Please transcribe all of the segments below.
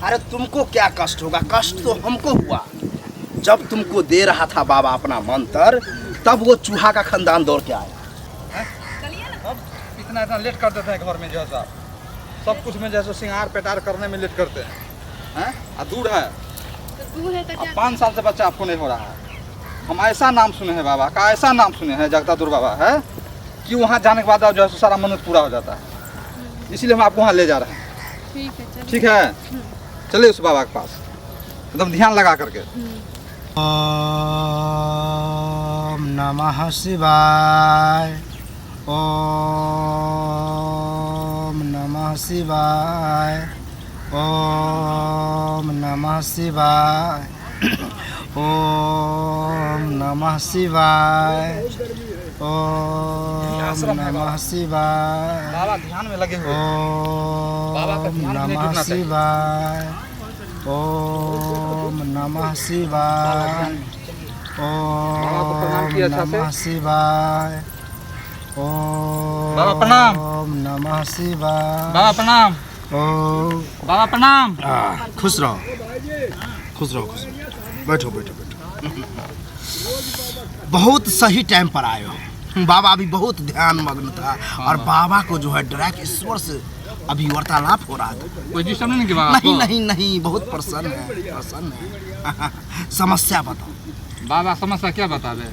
अरे तुमको क्या कष्ट होगा, कष्ट तो हमको हुआ। जब तुमको दे रहा था बाबा अपना मंत्र, तब वो चूहा का खानदान दौड़ के आया। अब इतना इतना लेट कर देते हैं घर में जो है साहब, सब कुछ में जैसे सिंगार पेटार करने में लेट करते हैं। दूर है, तो दूर है तो क्या? 5 साल से बच्चा आपको नहीं हो रहा है। हम ऐसा नाम सुने हैं बाबा का, ऐसा नाम सुने हैं जगदादुर बाबा है कि वहाँ जाने के बाद जो है सारा मन्नत पूरा हो जाता है। इसीलिए हम आपको वहाँ ले जा रहे हैं। ठीक है, चलिए। ठीक है, चलिए उस बाबा के पास, एकदम ध्यान लगा करके। ओम नमः शिवाय, ओम नमः शिवाय, ओम नमः शिवाय, ओम नमः शिवाय, ओम नमः शिवाय, बाबा ध्यान में लगे हुए। बाबा का ओम ध्यान नहीं नमः टूटना चाहिए। शिवाय, ओम नमः शिवाय, बाबा को प्रणाम ओम किया अच्छा से। नमः शिवाय, बाबा प्रणाम। ओम नमः शिवाय, बाबा प्रणाम। ओम। बाबा प्रणाम। खुश रहो, खुश रहो, खुश रहो। बैठो बैठो बैठो। बहुत सही टाइम पर आए हो। बाबा अभी बहुत ध्यान मग्न था और बाबा को जो है डायरेक्ट ईश्वर से अभी वार्तालाप हो रहा था। कोई डिस्टर्ब नहीं किया बाबा नहीं आपको? नहीं नहीं, बहुत प्रसन्न है, प्रसन्न है। समस्या बताओ। बाबा समस्या क्या बतावे?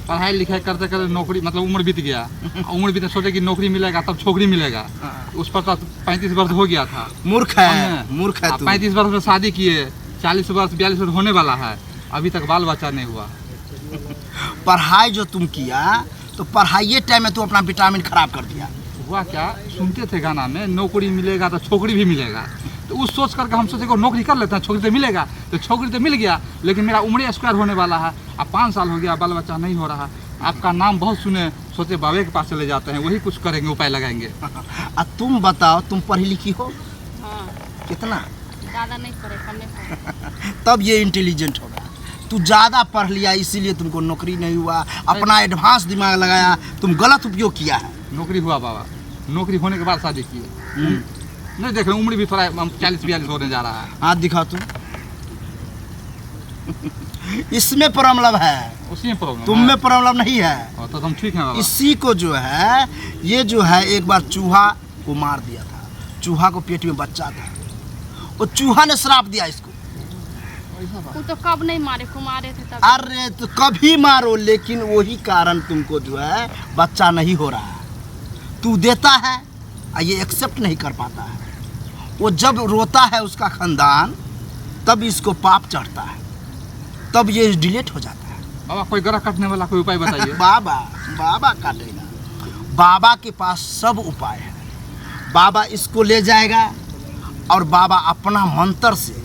पढ़ाई लिखाई करते करते नौकरी मतलब उम्र बीत गया। उम्र बीते सोचे कि नौकरी मिलेगा तब छोकरी मिलेगा। उस पर तो 35 वर्ष हो गया था। मूर्ख है, मूर्ख है तू। 35 वर्ष में शादी किए, 40 वर्ष 42 वर्ष होने वाला है, अभी तक बाल बच्चा नहीं हुआ। पढ़ाई जो तुम किया तो पढ़ाई टाइम में तू अपना विटामिन खराब कर दिया। हुआ क्या, सुनते थे गाना में नौकरी मिलेगा तो छोकरी भी मिलेगा, तो उस सोच करके हम सोचे कि नौकरी कर लेते हैं, छोकरी तो मिलेगा। तो छोकरी तो मिल गया, लेकिन मेरा उम्र स्क्वायर होने वाला है। अब 5 साल हो गया, बाल बच्चा नहीं हो रहा। आपका नाम बहुत सुने, सोचे बाबे के पास चले जाते हैं, वही कुछ करेंगे, उपाय लगाएंगे। अब तुम बताओ, तुम पढ़ी लिखी हो हाँ, कितना? ज़्यादा नहीं पढ़े, कम पढ़े। तब ये इंटेलिजेंट होगा। तू ज़्यादा पढ़ लिया इसीलिए तुमको नौकरी नहीं हुआ। अपना एडवांस दिमाग लगाया, तुम गलत उपयोग किया है। नौकरी हुआ बाबा, नौकरी होने के बाद शादी किए। नहीं देख रहे, उम्र भी थोड़ा 40-42 होने जा रहा है। हाथ दिखा तू। इसमें प्रॉब्लम है, उसी में प्रॉब्लम तुम में प्रॉब्लम नहीं है। तो हम ठीक है बाबा। इसी को जो है, ये जो है एक बार चूहा को मार दिया था। चूहा को पेट में बच्चा था, वो चूहा ने श्राप दिया इसको। वो तो कब नहीं मारे, कुमारे थे तब। अरे तो कभी मारो, लेकिन वही कारण तुमको जो है बच्चा नहीं हो रहा है। तू देता है और ये एक्सेप्ट नहीं कर पाता है। वो जब रोता है उसका खानदान, तब इसको पाप चढ़ता है, तब ये डिलीट हो जाता है। बाबा कोई गला काटने वाला कोई उपाय बताइए। बाबा बाबा काटेगा। बाबा के पास सब उपाय है। बाबा इसको ले जाएगा और बाबा अपना मंत्र से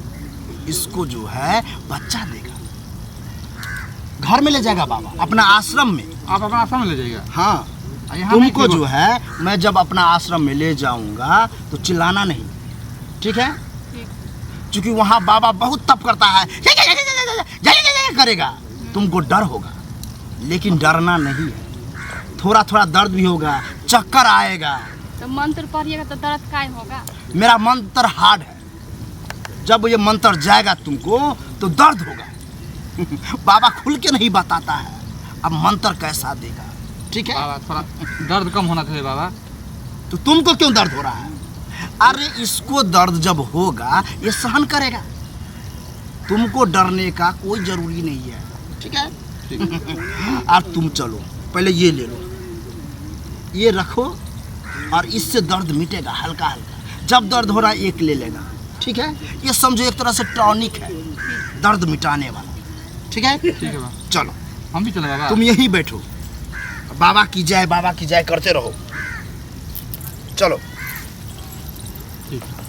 इसको जो है बच्चा देगा। घर में ले जाएगा बाबा, अपना आश्रम में। आप अपना आश्रम में ले जाइएगा। हाँ, यहाँ तुमको नहीं जो है मैं जब अपना आश्रम में ले जाऊंगा तो चिल्लाना नहीं, ठीक है? ठीक। क्योंकि वहाँ बाबा बहुत तप करता है, करेगा, तुमको डर होगा, लेकिन डरना नहीं है। थोड़ा थोड़ा दर्द भी होगा, चक्कर आएगा। तो मंत्र पढ़िएगा तो दर्द काय होगा? मेरा मंत्र हार्ड है, जब ये मंत्र जाएगा तुमको तो दर्द होगा। बाबा खुल के नहीं बताता है अब मंत्र कैसा देगा, ठीक है? बाबा थोड़ा दर्द कम होना चाहिए बाबा। तो तुमको क्यों दर्द हो रहा है? अरे इसको दर्द जब होगा ये सहन करेगा। तुमको डरने का कोई जरूरी नहीं है, ठीक है? अब तुम चलो, पहले ये ले लो, ये रखो, और इससे दर्द मिटेगा हल्का हल्का। जब दर्द हो रहा है एक ले लेना, ठीक है? ये समझो एक तरह से टॉनिक है, दर्द मिटाने वाला, ठीक है? ठीक है बाबा, चलो हम भी चले बाबा। तुम यहीं बैठो, बाबा की जय करते रहो। चलो। ठीक है।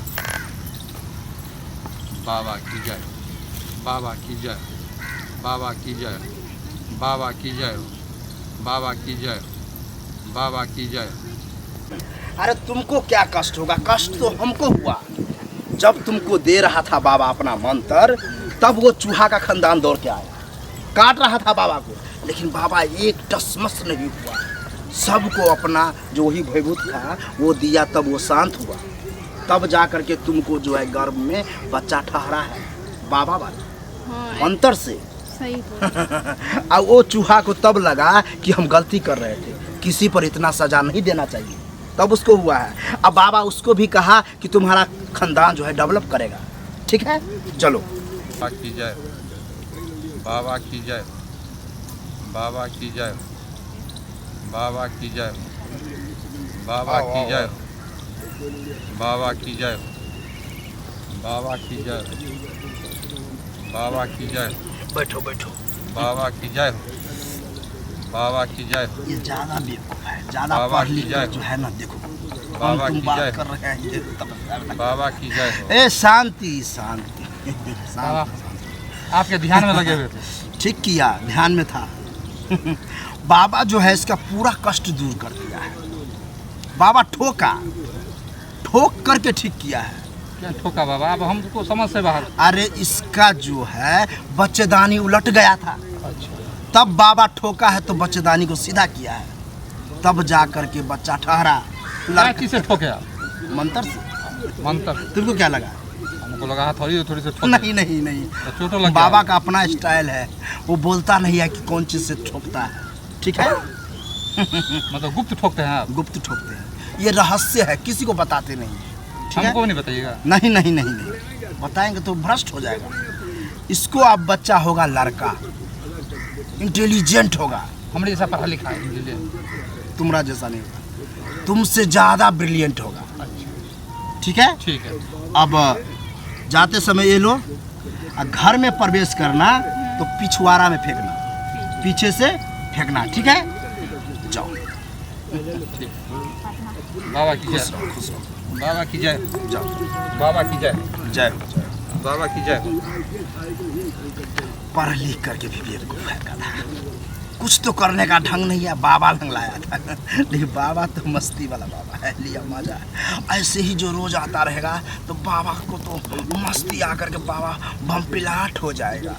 बाबा की जय, बाबा की जय, बाबा की जय, बाबा की जय, बाबा की जय, बाबा की जय। अरे तुमको क्या कष्ट होगा, कष्ट तो हमको हुआ। जब तुमको दे रहा था बाबा अपना मंत्र, तब वो चूहा का खानदान दौड़ के आया, काट रहा था बाबा को, लेकिन बाबा एक टसमस नहीं हुआ। सबको अपना जो ही भयभूत था वो दिया, तब वो शांत हुआ। तब जा करके तुमको जो है गर्भ में बच्चा ठहरा है बाबा वाला हाँ अंतर से। सही बोल। अब वो चूहा को तब लगा कि हम गलती कर रहे थे, किसी पर इतना सजा नहीं देना चाहिए, तब उसको हुआ है। अब बाबा उसको भी कहा कि तुम्हारा खानदान जो है डेवलप करेगा, ठीक है चलो। बाबा की जय, बाबा की जय, बाबा की जय, बाबा की जय, बाबा की जय, बाबा की जय, बाबा की जय, बाबा की जय, बैठो बैठो। बाबा की जय, बाबा की जय, ये ज्यादा बेवकूफ है, ज्यादा बाबा पढ़ की लिख जय। जो है ना, देखो बाबा हम तुम की बात जय। कर रहे हैं ये तब बाबा की जय हो। ए शांति शांति बाबा, शांति। आपके ध्यान में लगे हुए थे। ठीक किया, ध्यान में था। बाबा जो है इसका पूरा कष्ट दूर कर दिया है। बाबा ठोक करके ठीक किया है। क्या ठोका बाबा? अब हमको समझ से बाहर। अरे इसका जो है बच्चेदानी उलट गया था, अच्छा, तब बाबा ठोका है तो बच्चेदानी को सीधा किया है, तब जा करके बच्चा ठहरा। क्या चीज़ से ठोके आप? मंत्र से। मंत्र? तुमको क्या लगा? हमको लगा थोड़ी से ठोके। नहीं नहीं नहीं, तो चोटों लग बाबा गया। का अपना स्टाइल है, वो बोलता नहीं है कि कौन चीज से ठोकता है, ठीक है। मतलब गुप्त ठोकते हैं आप? गुप्त ठोकते हैं, ये रहस्य है, किसी को बताते नहीं, ठीक है। हमको नहीं बताइएगा। नहीं नहीं नहीं नहीं, बताएंगे तो भ्रष्ट हो जाएगा। इसको अब बच्चा होगा लड़का, इंटेलिजेंट होगा, हमारे जैसा पढ़ा लिखा है इंजीनियर। तुम्हारा जैसा नहीं होगा, तुमसे ज्यादा ब्रिलियंट होगा, ठीक है। ठीक है। अब जाते समय ये लो, और घर में प्रवेश करना तो पिछवाड़ा में फेंकना, पीछे से फेंकना, ठीक है। जाओ, बाबा की खुश जय, रहो खुश रहो, बाबा की जय, जाओ, बाबा की जय, जय बाबा की जय। पढ़ लिख करके भी बेवकूफ है गधा, कुछ तो करने का ढंग नहीं है। बाबा लंग लाया था, लेकिन बाबा तो मस्ती वाला बाबा है, लिया मजा। ऐसे ही जो रोज आता रहेगा तो बाबा को तो मस्ती आकर के बाबा बम पिलाट हो जाएगा।